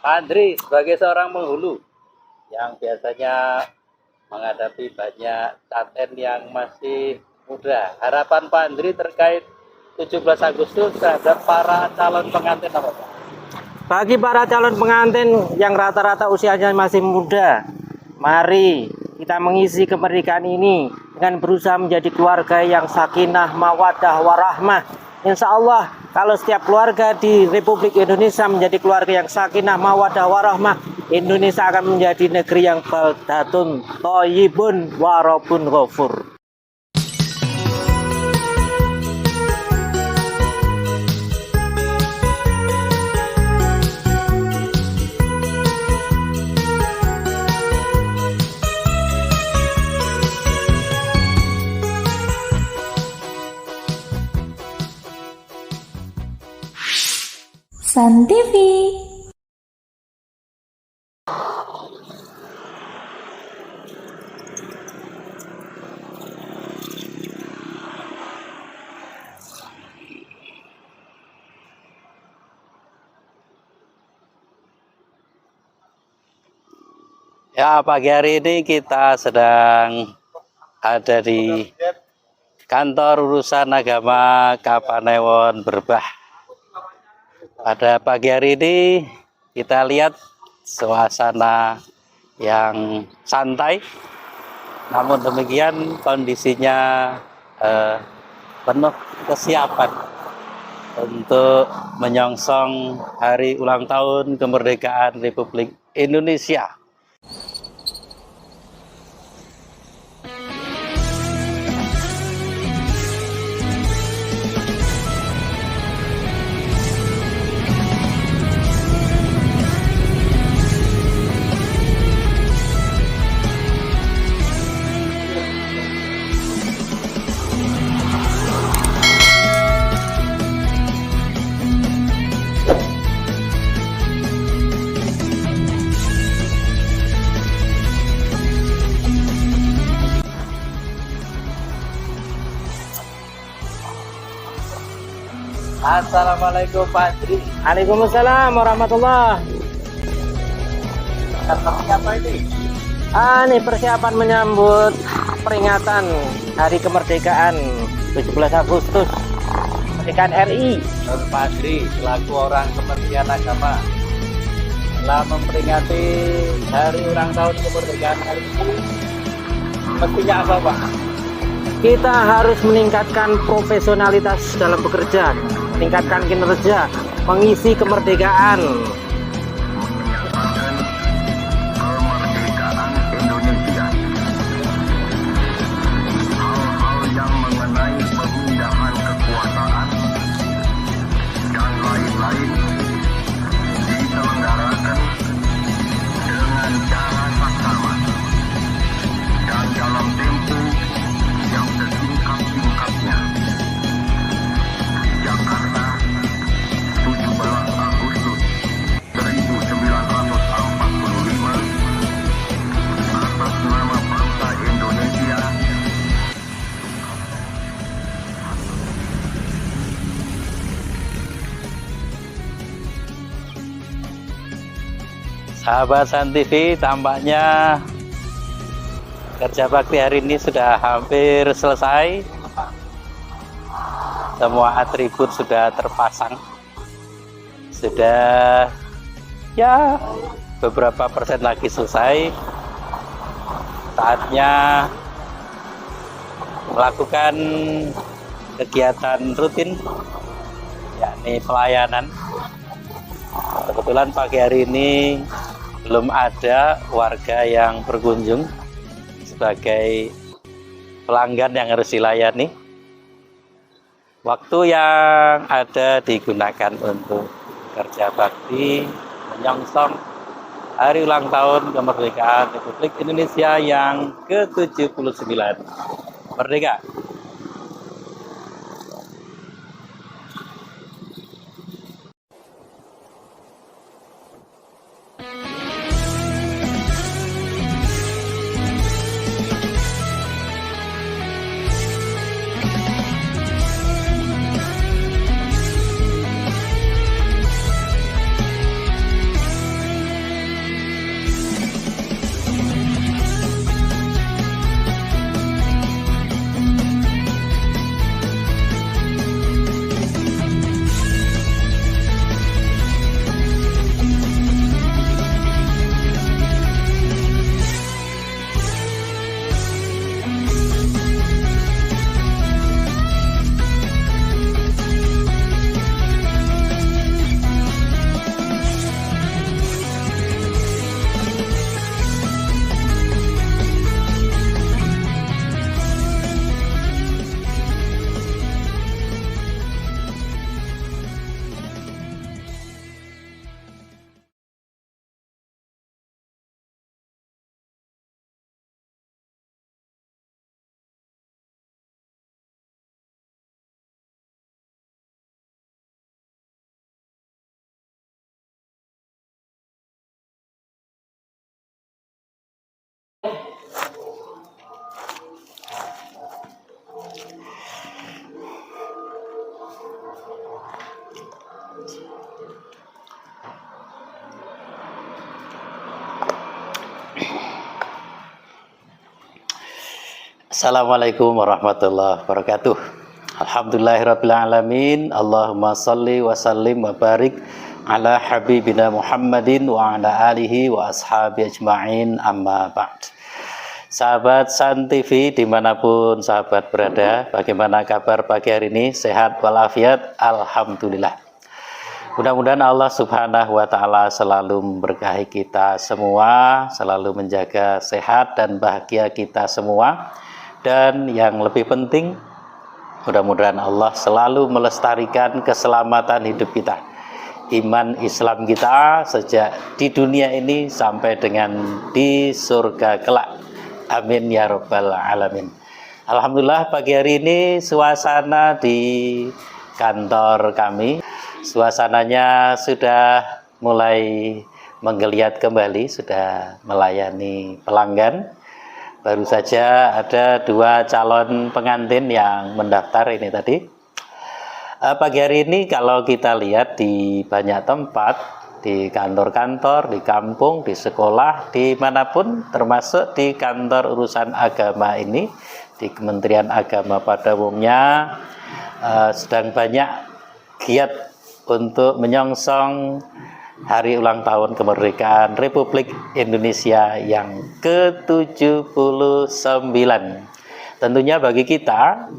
Pak Andri sebagai seorang penghulu yang biasanya menghadapi banyak telaten yang masih muda, harapan Pak Andri terkait 17 Agustus terhadap para calon pengantin apa Pak? Bagi para calon pengantin yang rata-rata usianya masih muda, mari kita mengisi kemerdekaan ini dengan berusaha menjadi keluarga yang sakinah, mawaddah, warahmah. Insya Allah, kalau setiap keluarga di Republik Indonesia menjadi keluarga yang sakinah, mawaddah, warahmah, Indonesia akan menjadi negeri yang baldatun thayyibun wa rabbun ghafur. Sun TV. Ya, pagi hari ini kita sedang ada di kantor urusan agama Kapanewon Berbah. Pada pagi hari ini kita lihat suasana yang santai, namun demikian kondisinya penuh kesiapan untuk menyongsong hari ulang tahun kemerdekaan Republik Indonesia. Assalamualaikum Pak Andri. Waalaikumsalam warahmatullahi. Seperti apa ini? Ini persiapan menyambut peringatan Hari Kemerdekaan 17 Agustus kemerdekaan RI. Pak Andri selaku orang Kementerian Agama telah memperingati hari ulang tahun kemerdekaan hari ini. Mestinya apa Pak? Kita harus meningkatkan profesionalitas dalam bekerja, meningkatkan kinerja, mengisi kemerdekaan. Kemerdekaan Indonesia. Hal-hal yang mengenai pemindahan kekuasaan dan lain-lain diselenggarakan dengan cara saksama dan dalam tempo yang sesingkat-singkatnya. Jakarta, 17 Agustus 1945, atas nama bangsa Indonesia. Sahabat Sun TV, tampaknya kerja bakti hari ini sudah hampir selesai. Semua atribut sudah terpasang. Sudah ya beberapa persen lagi selesai. Saatnya melakukan kegiatan rutin, yakni pelayanan. Kebetulan pagi hari ini belum ada warga yang berkunjung sebagai pelanggan yang harus dilayani. Waktu yang ada digunakan untuk kerja bakti menyongsong hari ulang tahun kemerdekaan Republik Indonesia yang ke-79. Merdeka! Assalamualaikum warahmatullahi wabarakatuh. Alhamdulillahirrabbilalamin. Allahumma salli wa sallim wa barik ala habibina Muhammadin wa ala alihi wa ashabi ajma'in, amma ba'd. Sahabat San TV dimanapun sahabat berada, bagaimana kabar pagi hari ini? Sehat walafiat? Alhamdulillah. Mudah-mudahan Allah Subhanahu wa Ta'ala selalu memberkahi kita semua, selalu menjaga sehat dan bahagia kita semua. Dan yang lebih penting, mudah-mudahan Allah selalu melestarikan keselamatan hidup kita, iman Islam kita sejak di dunia ini sampai dengan di surga kelak. Amin ya rabbal alamin. Alhamdulillah pagi hari ini suasana di kantor kami, suasananya sudah mulai menggeliat kembali, sudah melayani pelanggan. Baru saja ada 2 calon pengantin yang mendaftar ini tadi. Pagi hari ini kalau kita lihat di banyak tempat, di kantor-kantor, di kampung, di sekolah, dimanapun, termasuk di kantor urusan agama ini, di Kementerian Agama pada umumnya, sedang banyak giat untuk menyongsong hari ulang tahun kemerdekaan Republik Indonesia yang ke-79. Tentunya bagi kita,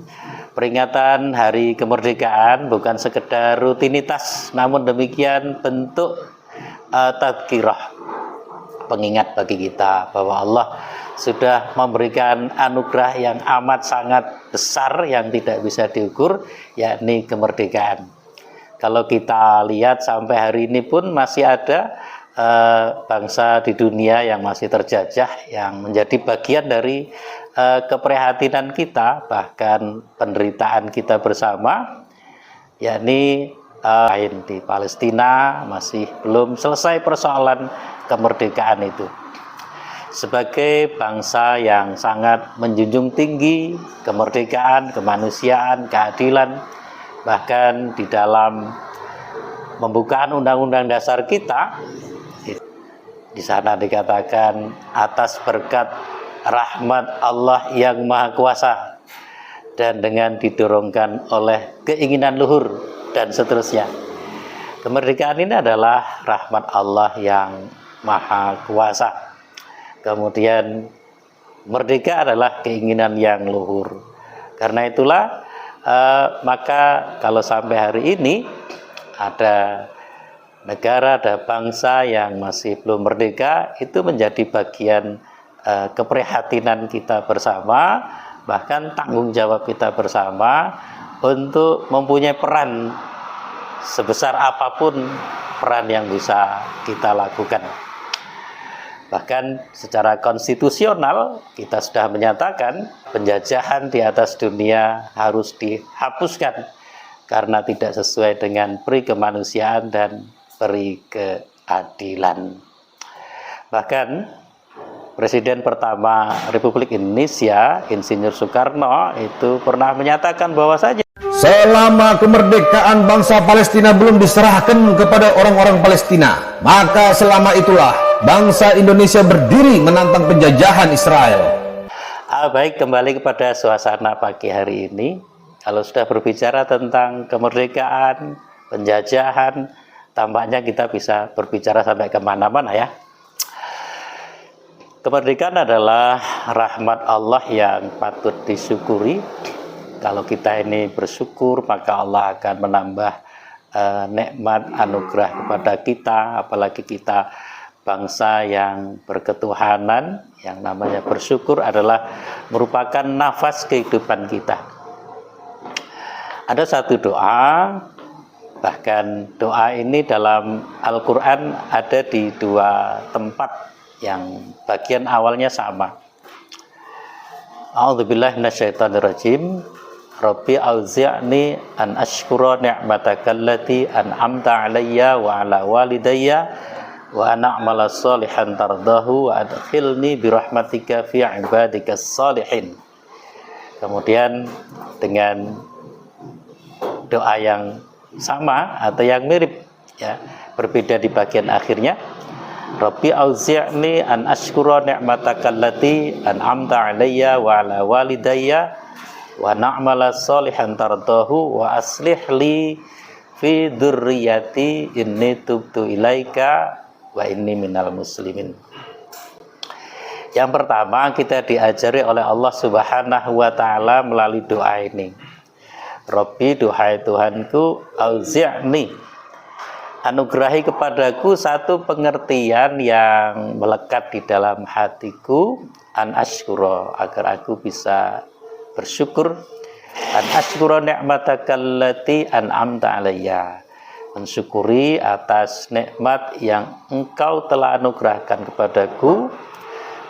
peringatan hari kemerdekaan bukan sekedar rutinitas, namun demikian bentuk tadzkirah, pengingat bagi kita bahwa Allah sudah memberikan anugerah yang amat sangat besar yang tidak bisa diukur, yakni kemerdekaan. Kalau kita lihat sampai hari ini pun masih ada bangsa di dunia yang masih terjajah, yang menjadi bagian dari keprihatinan kita, bahkan penderitaan kita bersama, yakni di Palestina masih belum selesai persoalan kemerdekaan itu. Sebagai bangsa yang sangat menjunjung tinggi kemerdekaan, kemanusiaan, keadilan, bahkan di dalam pembukaan Undang-Undang Dasar kita, di sana dikatakan atas berkat rahmat Allah yang Maha Kuasa dan dengan didorongkan oleh keinginan luhur dan seterusnya. Kemerdekaan ini adalah rahmat Allah yang Maha Kuasa. Kemudian merdeka adalah keinginan yang luhur. Karena itulah maka kalau sampai hari ini ada negara, ada bangsa yang masih belum merdeka, itu menjadi bagian keprihatinan kita bersama, bahkan tanggung jawab kita bersama untuk mempunyai peran sebesar apapun peran yang bisa kita lakukan. Bahkan secara konstitusional kita sudah menyatakan penjajahan di atas dunia harus dihapuskan karena tidak sesuai dengan peri kemanusiaan dan peri keadilan. Bahkan Presiden pertama Republik Indonesia, Insinyur Soekarno, itu pernah menyatakan bahwasanya selama kemerdekaan bangsa Palestina belum diserahkan kepada orang-orang Palestina, maka selama itulah bangsa Indonesia berdiri menantang penjajahan Israel. Baik, kembali kepada suasana pagi hari ini. Kalau sudah berbicara tentang kemerdekaan, penjajahan, tampaknya kita bisa berbicara sampai kemana-mana ya. Kemerdekaan adalah rahmat Allah yang patut disyukuri. Kalau kita ini bersyukur, maka Allah akan menambah nikmat anugerah kepada kita, apalagi kita bangsa yang berketuhanan. Yang namanya bersyukur adalah merupakan nafas kehidupan kita. Ada satu doa, bahkan doa ini dalam Al-Quran ada di 2 tempat yang bagian awalnya sama. A'udzubillahi minasyaitonirrajim. Rabbi auzi'ni an ashkura ni'mataka allati an'amta 'alayya wa 'ala walidayya wa an a'mala shalihan tardahu wa adkhilni bi rahmatika fi 'ibadikas shalihin. Kemudian dengan doa yang sama atau yang mirip ya, berbeda di bagian akhirnya. Rabbi auzi'ni an ashkura ni'mataka allati an'amta 'alayya wa 'ala walidayya wa na'mala sholihan tardahu wa aslih li fi dzurriyyati inni tubtu ilaika wa inni minal muslimin. Yang pertama, kita diajari oleh Allah Subhanahu wa taala melalui doa ini. Rabbi, duhai Tuhanku, auzi'ni, anugerahi kepadaku satu pengertian yang melekat di dalam hatiku, an ashkura, agar aku bisa bersyukur, an ashkura ni'mataka allati an'amta 'alayya, mensyukuri atas nikmat yang engkau telah anugerahkan kepadaku,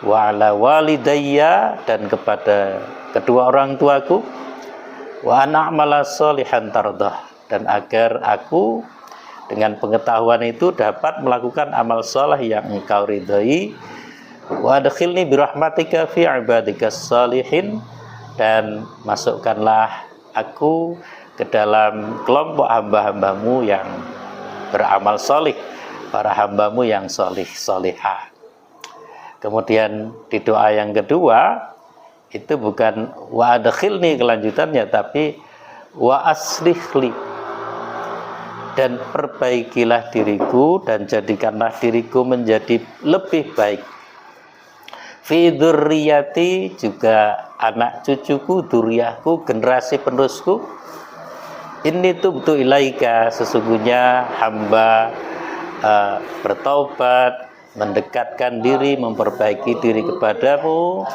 wa 'ala walidayya, dan kepada kedua orang tuaku, wa na'mala sholihan tardah, dan agar aku dengan pengetahuan itu dapat melakukan amal saleh yang engkau ridhai, wa adkhilni birahmatika fi ibadikas sholihin, dan masukkanlah aku ke dalam kelompok hamba-hambamu yang beramal solih, para hambamu yang solih solihah. Kemudian di doa yang kedua itu bukan wa adkhilni kelanjutannya, tapi wa aslihli, dan perbaikilah diriku dan jadikanlah diriku menjadi lebih baik. Fi dzurriyyati, juga anak cucuku, dzurriyyahku, generasi penerusku. Inni tubtu ilaika, sesungguhnya hamba bertaubat, mendekatkan diri, memperbaiki diri kepadamu.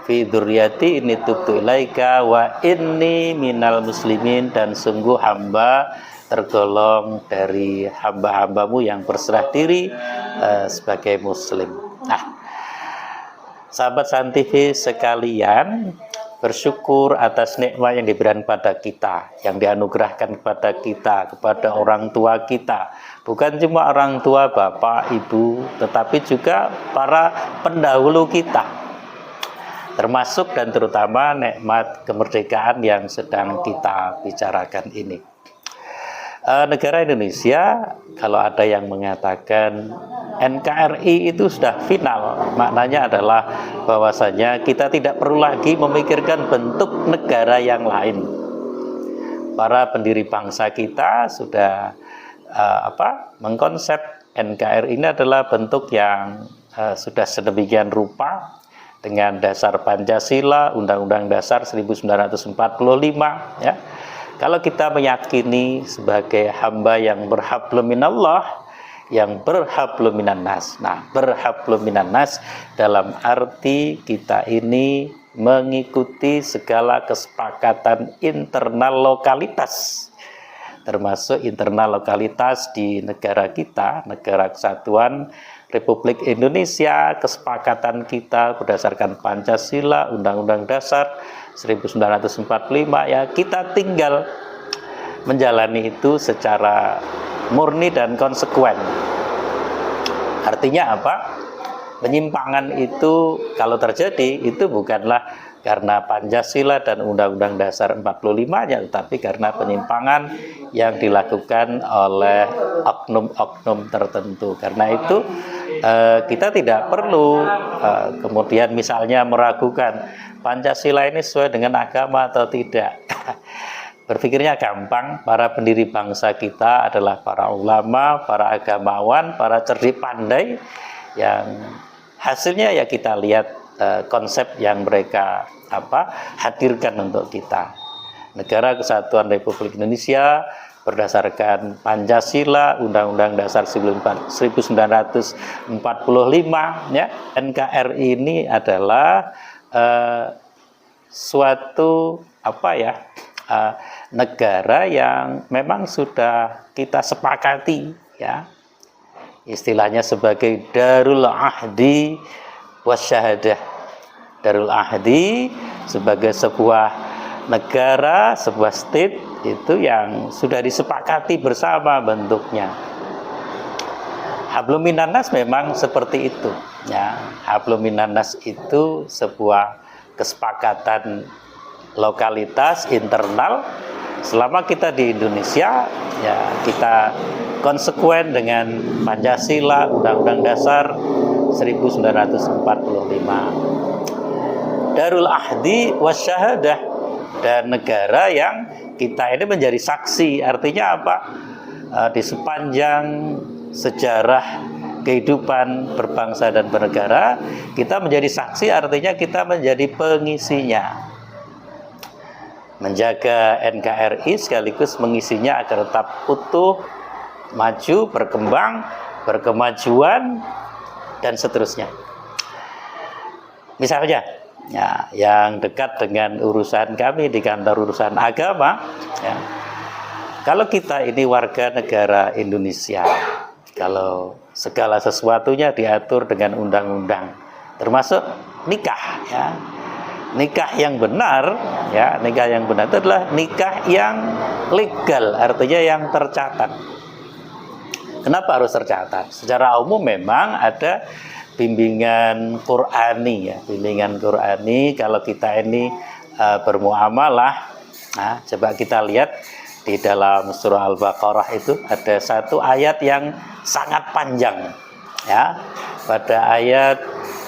Fi dzurriyyati inni tubtu ilaika wa inni minal muslimin, dan sungguh hamba tergolong dari hamba-hambamu yang berserah diri sebagai muslim. Nah, sahabat San TV sekalian, bersyukur atas nikmat yang diberikan pada kita, yang dianugerahkan kepada kita, kepada orang tua kita. Bukan cuma orang tua, bapak, ibu, tetapi juga para pendahulu kita. Termasuk dan terutama nikmat kemerdekaan yang sedang kita bicarakan ini. Negara Indonesia, kalau ada yang mengatakan NKRI itu sudah final, maknanya adalah bahwasanya kita tidak perlu lagi memikirkan bentuk negara yang lain. Para pendiri bangsa kita sudah mengkonsep NKRI ini adalah bentuk yang sudah sedemikian rupa, dengan dasar Pancasila, Undang-Undang Dasar 1945, ya. Kalau kita meyakini sebagai hamba yang berhablum minallah, yang berhablum minan nas. Nah, berhablum minan nas dalam arti kita ini mengikuti segala kesepakatan internal lokalitas, termasuk internal lokalitas di negara kita, Negara Kesatuan Republik Indonesia. Kesepakatan kita berdasarkan Pancasila, Undang-Undang Dasar 1945, ya, kita tinggal menjalani itu secara murni dan konsekuen. Artinya apa? Penyimpangan itu kalau terjadi itu bukanlah karena Pancasila dan Undang-Undang Dasar 45-nya, tetapi karena penyimpangan yang dilakukan oleh oknum-oknum tertentu. Karena itu kita tidak perlu kemudian misalnya meragukan Pancasila ini sesuai dengan agama atau tidak. Berpikirnya gampang. Para pendiri bangsa kita adalah para ulama, para agamawan, para cerdik pandai, yang hasilnya ya kita lihat konsep yang mereka hadirkan untuk kita. Negara Kesatuan Republik Indonesia berdasarkan Pancasila, Undang-Undang Dasar 1945, ya. NKRI ini adalah suatu negara yang memang sudah kita sepakati, ya, istilahnya sebagai Darul Ahdi Wasyahadah. Darul Ahdi sebagai sebuah negara, sebuah state itu yang sudah disepakati bersama bentuknya. Hablum minan nas memang seperti itu, ya. Hablum minan nas itu sebuah kesepakatan lokalitas internal selama kita di Indonesia, ya kita konsekuen dengan Pancasila, Undang-Undang Dasar 1945, Darul Ahdi Wasyahadah, dan negara yang kita ini menjadi saksi. Artinya apa? Di sepanjang sejarah kehidupan berbangsa dan bernegara, kita menjadi saksi, artinya kita menjadi pengisinya. Menjaga NKRI sekaligus mengisinya agar tetap utuh, maju, berkembang, berkemajuan, dan seterusnya. Misalnya, ya, yang dekat dengan urusan kami di kantor urusan agama, ya, kalau kita ini warga negara Indonesia, kalau segala sesuatunya diatur dengan undang-undang, termasuk nikah, ya. Nikah yang benar, ya, nikah yang benar itu adalah nikah yang legal, artinya yang tercatat. Kenapa harus tercatat? Secara umum memang ada bimbingan Qur'ani, ya, bimbingan Qur'ani kalau kita ini bermuamalah. Nah, coba kita lihat di dalam surah Al-Baqarah itu ada satu ayat yang sangat panjang, ya, pada ayat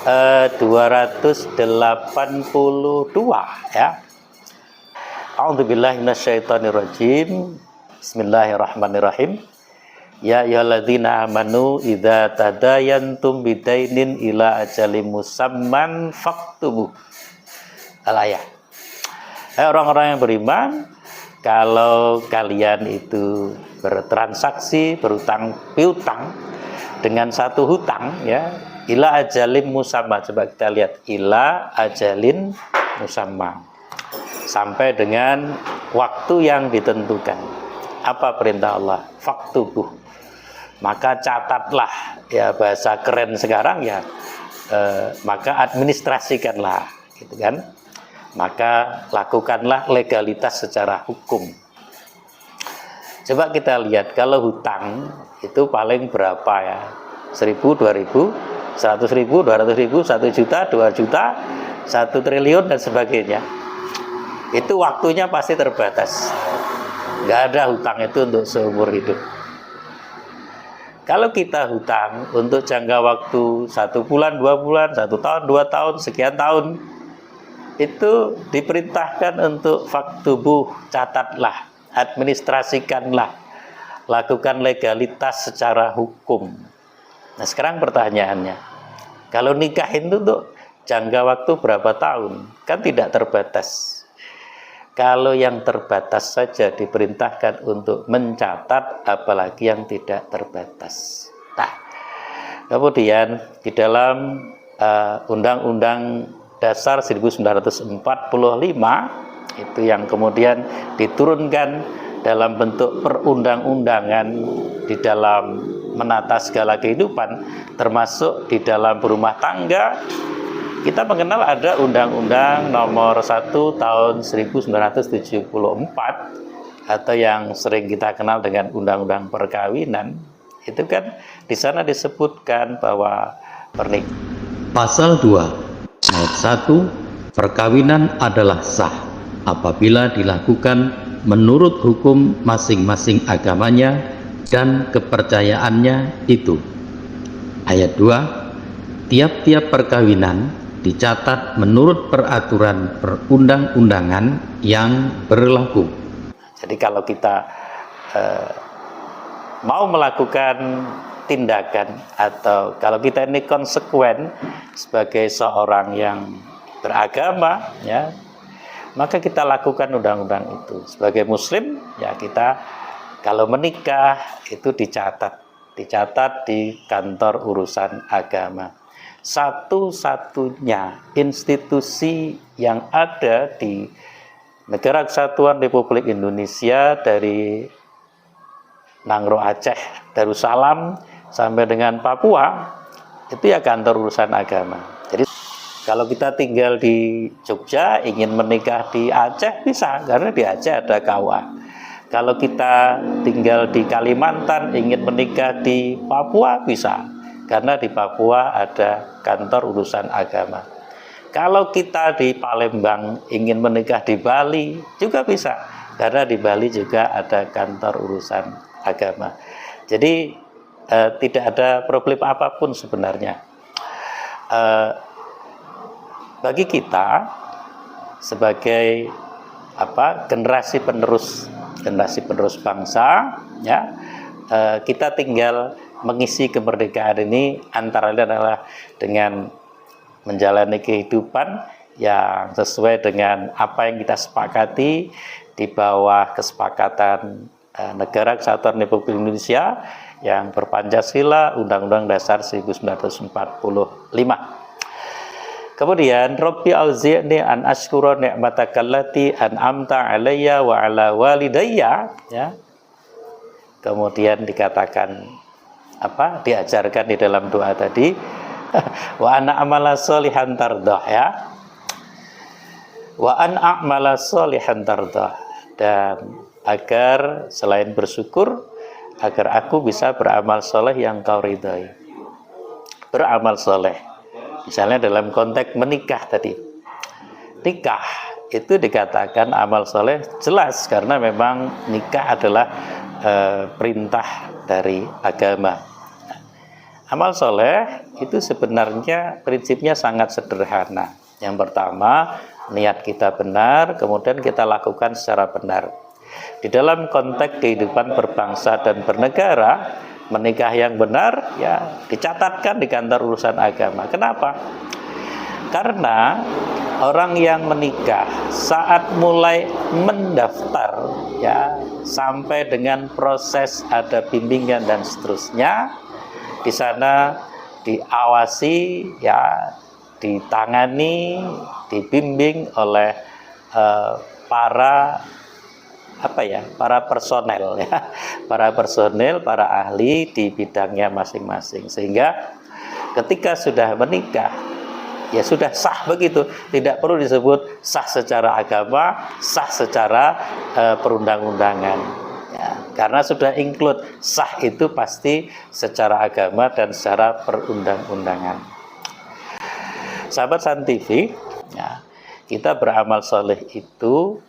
282, ya. A'udzubillahi minasyaitonirrajim. Bismillahirrahmanirrahim. Ya ayyuhalladzina amanu idza tadayantum bidainin ila ajalin musamman faktubuh. Al-ayah. Hai orang-orang yang beriman, kalau kalian itu bertransaksi, berutang piutang dengan satu hutang, ya, ila ajalin musamma. Coba kita lihat, ila ajalin musamma, sampai dengan waktu yang ditentukan. Apa perintah Allah? Faktubuh, maka catatlah, ya, bahasa keren sekarang, ya, maka administrasikanlah, gitu kan, maka lakukanlah legalitas secara hukum. Coba kita lihat, kalau hutang itu paling berapa, ya, 1.000, 2.000, 100.000, 200.000, 1 juta, 2 juta, 1 triliun, dan sebagainya. Itu waktunya pasti terbatas. Nggak ada hutang itu untuk seumur hidup. Kalau kita hutang untuk jangka waktu 1 bulan, 2 bulan, 1 tahun, 2 tahun, sekian tahun, itu diperintahkan untuk faktubuh, catatlah, administrasikanlah, lakukan legalitas secara hukum. Nah, sekarang pertanyaannya, kalau nikah itu tuh jangka waktu berapa tahun? Kan tidak terbatas. Kalau yang terbatas saja diperintahkan untuk mencatat, apalagi yang tidak terbatas. Nah, kemudian di dalam Undang-Undang Dasar 1945 itu yang kemudian diturunkan dalam bentuk perundang-undangan di dalam menata segala kehidupan, termasuk di dalam berumah tangga. Kita mengenal ada Undang-Undang Nomor 1 Tahun 1974 atau yang sering kita kenal dengan Undang-Undang Perkawinan. Itu kan di sana disebutkan bahwa Pasal 2 ayat 1, perkawinan adalah sah apabila dilakukan menurut hukum masing-masing agamanya dan kepercayaannya itu. Ayat 2, tiap-tiap perkawinan dicatat menurut peraturan perundang-undangan yang berlaku. Jadi kalau kita mau melakukan tindakan, atau kalau kita ini konsekuen sebagai seorang yang beragama, ya, maka kita lakukan undang-undang itu. Sebagai muslim, ya, kita kalau menikah itu dicatat di kantor urusan agama. Satu-satunya institusi yang ada di Negara Kesatuan Republik Indonesia dari Nangro Aceh, Darussalam sampai dengan Papua, itu ya kantor urusan agama. Jadi kalau kita tinggal di Jogja ingin menikah di Aceh bisa, karena di Aceh ada KUA. Kalau kita tinggal di Kalimantan ingin menikah di Papua bisa, karena di Papua ada kantor urusan agama. Kalau kita di Palembang ingin menikah di Bali juga bisa, karena di Bali juga ada kantor urusan agama. Jadi tidak ada problem apapun sebenarnya. Bagi kita sebagai generasi penerus bangsa, ya, kita tinggal mengisi kemerdekaan ini antara lain adalah dengan menjalani kehidupan yang sesuai dengan apa yang kita sepakati di bawah kesepakatan Negara Kesatuan Republik Indonesia yang berpancasila, Undang-Undang Dasar 1945. Kemudian Rabbi auzi'ni an ashkura ni'mataka allati an'amta 'alayya wa 'ala walidayya, ya. Kemudian dikatakan diajarkan di dalam doa tadi wa ana amala sholihan tardah, ya. Wa an a'mala sholihan tardah, dan agar selain bersyukur, agar aku bisa beramal soleh yang kau ridhai. Beramal soleh, misalnya dalam konteks menikah tadi. Nikah itu dikatakan amal soleh jelas karena memang nikah adalah perintah dari agama. Amal soleh itu sebenarnya prinsipnya sangat sederhana. Yang pertama, niat kita benar, kemudian kita lakukan secara benar. Di dalam konteks kehidupan berbangsa dan bernegara, menikah yang benar ya dicatatkan di kantor urusan agama. Kenapa? Karena orang yang menikah saat mulai mendaftar, ya, sampai dengan proses ada bimbingan dan seterusnya, di sana diawasi, ya, ditangani, dibimbing oleh para personel, ya, para ahli di bidangnya masing-masing, sehingga ketika sudah menikah ya sudah sah begitu, tidak perlu disebut sah secara agama, sah secara perundang-undangan, ya, karena sudah include sah itu pasti secara agama dan secara perundang-undangan. Sahabat San TV, ya, kita beramal soleh itu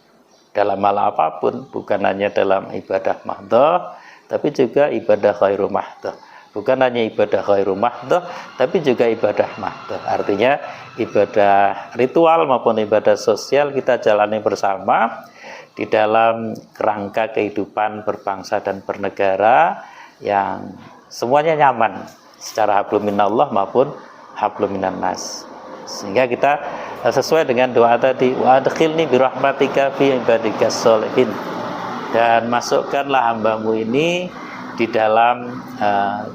dalam hal apapun, bukan hanya dalam ibadah mahdhah, tapi juga ibadah khairu mahdhah. Bukan hanya ibadah khairu mahdhah, tapi juga ibadah mahdhah. Artinya ibadah ritual maupun ibadah sosial kita jalani bersama di dalam kerangka kehidupan berbangsa dan bernegara yang semuanya nyaman secara hablum minallah maupun hablum minan nas. Sehingga kita sesuai dengan doa tadi, wa adkhilni birahmatika fi ibadikas sholihin, dan masukkanlah hambamu ini di dalam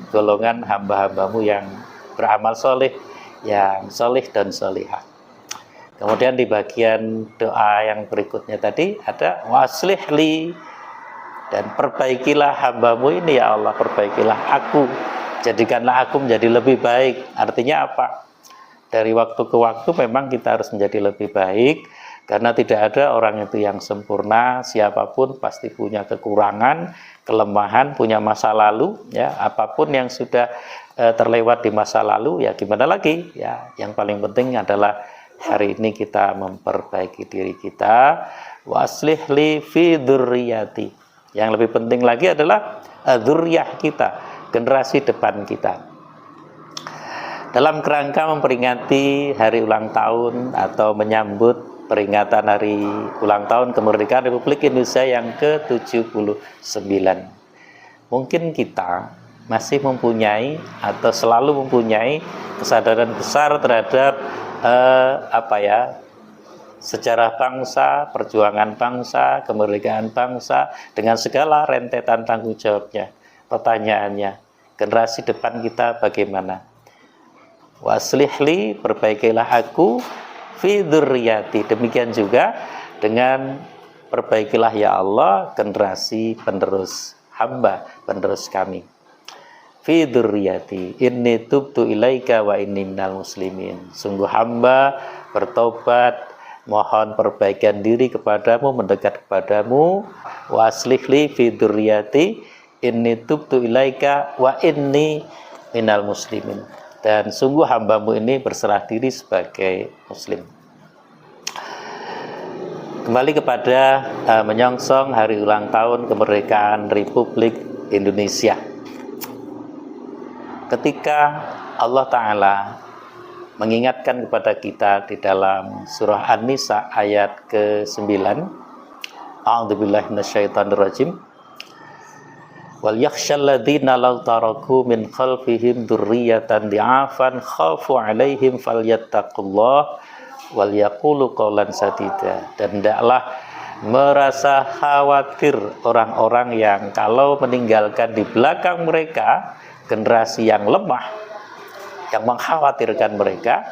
golongan hamba-hambamu yang beramal soleh, yang soleh dan solihah. Kemudian di bagian doa yang berikutnya tadi ada wa aslihli, dan perbaikilah hambamu ini ya Allah, perbaikilah aku, jadikanlah aku menjadi lebih baik. Artinya apa? Dari waktu ke waktu memang kita harus menjadi lebih baik, karena tidak ada orang itu yang sempurna. Siapapun pasti punya kekurangan, kelemahan, punya masa lalu, ya. Apapun yang sudah terlewat di masa lalu, ya gimana lagi, ya. Yang paling penting adalah hari ini kita memperbaiki diri kita. Wa aslih li fi dzurriyyati. Yang lebih penting lagi adalah dzurriyyah kita, generasi depan kita. Dalam kerangka memperingati hari ulang tahun atau menyambut peringatan hari ulang tahun kemerdekaan Republik Indonesia yang ke-79, mungkin kita masih mempunyai atau selalu mempunyai kesadaran besar terhadap sejarah bangsa, perjuangan bangsa, kemerdekaan bangsa dengan segala rentetan tanggung jawabnya. Pertanyaannya, generasi depan kita bagaimana? Waslihli, perbaikilah aku fi dzurriyyati. Demikian juga dengan perbaikilah ya Allah generasi penerus hamba, penerus kami. Fi dzurriyyati inni tubtu ilaika wa inni minal muslimin. Sungguh hamba bertobat, mohon perbaikan diri kepadamu, mendekat kepadamu. Waslihli fi dzurriyyati inni tubtu ilaika wa inni minal muslimin. Dan sungguh hambamu ini berserah diri sebagai muslim. Kembali kepada menyongsong hari ulang tahun kemerdekaan Republik Indonesia. Ketika Allah Ta'ala mengingatkan kepada kita di dalam surah An-Nisa ayat ke-9, A'udzubillahi minasyaitonirrajim. Wal yakhshal ladzina law taraku min khalfihim dzurriyyatan di'afan khafu 'alaihim falyattaqullah wal yaqulu qawlan sadida. Dan hendaklah merasa khawatir orang-orang yang kalau meninggalkan di belakang mereka generasi yang lemah, yang mengkhawatirkan mereka,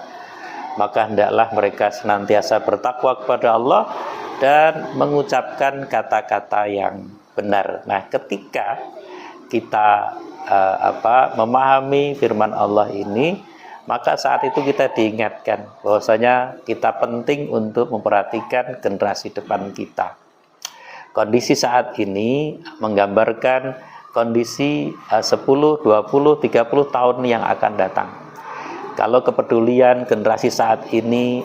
maka hendaklah mereka senantiasa bertakwa kepada Allah dan mengucapkan kata-kata yang benar. Nah, ketika kita memahami firman Allah ini, maka saat itu kita diingatkan bahwasanya kita penting untuk memperhatikan generasi depan kita. Kondisi saat ini menggambarkan kondisi 10, 20, 30 tahun yang akan datang. Kalau kepedulian generasi saat ini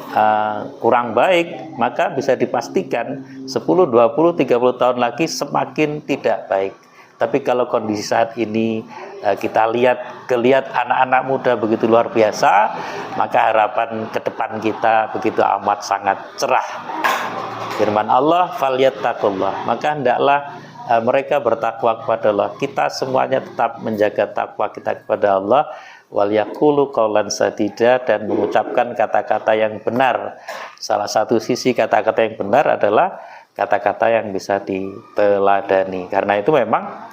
kurang baik, maka bisa dipastikan 10, 20, 30 tahun lagi semakin tidak baik. Tapi kalau kondisi saat ini kita lihat anak-anak muda begitu luar biasa, maka harapan ke depan kita begitu amat sangat cerah. Firman Allah, falyattaqullah, maka hendaklah mereka bertakwa kepada Allah. Kita semuanya tetap menjaga takwa kita kepada Allah. Wal yaqulu qawlan sadida, dan mengucapkan kata-kata yang benar. Salah satu sisi kata-kata yang benar adalah kata-kata yang bisa diteladani. Karena itu memang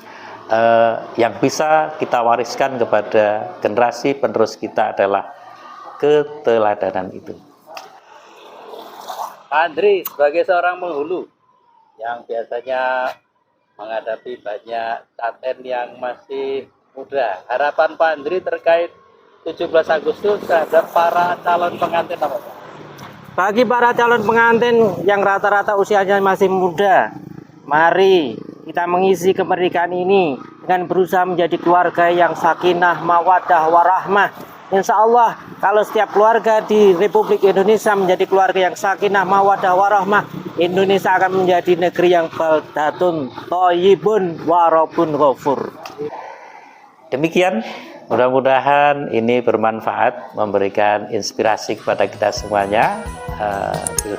yang bisa kita wariskan kepada generasi penerus kita adalah keteladanan itu. Pak Andri sebagai seorang penghulu yang biasanya menghadapi banyak taten yang masih muda, harapan Pak Andri terkait 17 Agustus terhadap para calon pengantin apa Pak? Bagi para calon pengantin yang rata-rata usianya masih muda, mari kita mengisi kemerdekaan ini dengan berusaha menjadi keluarga yang sakinah, mawaddah, warahmah. Insya Allah, kalau setiap keluarga di Republik Indonesia menjadi keluarga yang sakinah, mawaddah, warahmah, Indonesia akan menjadi negeri yang baldatun thayyibun wa rabbun ghafur. Demikian, mudah-mudahan ini bermanfaat, memberikan inspirasi kepada kita semuanya,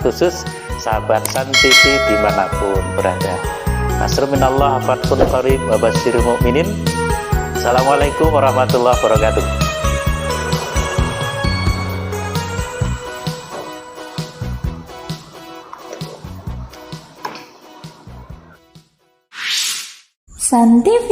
khusus sahabat San TV dimanapun berada. Nasrun minallah, fathun qarib, wa basyiril mu'minin. Assalamualaikum warahmatullahi wabarakatuh. San TV.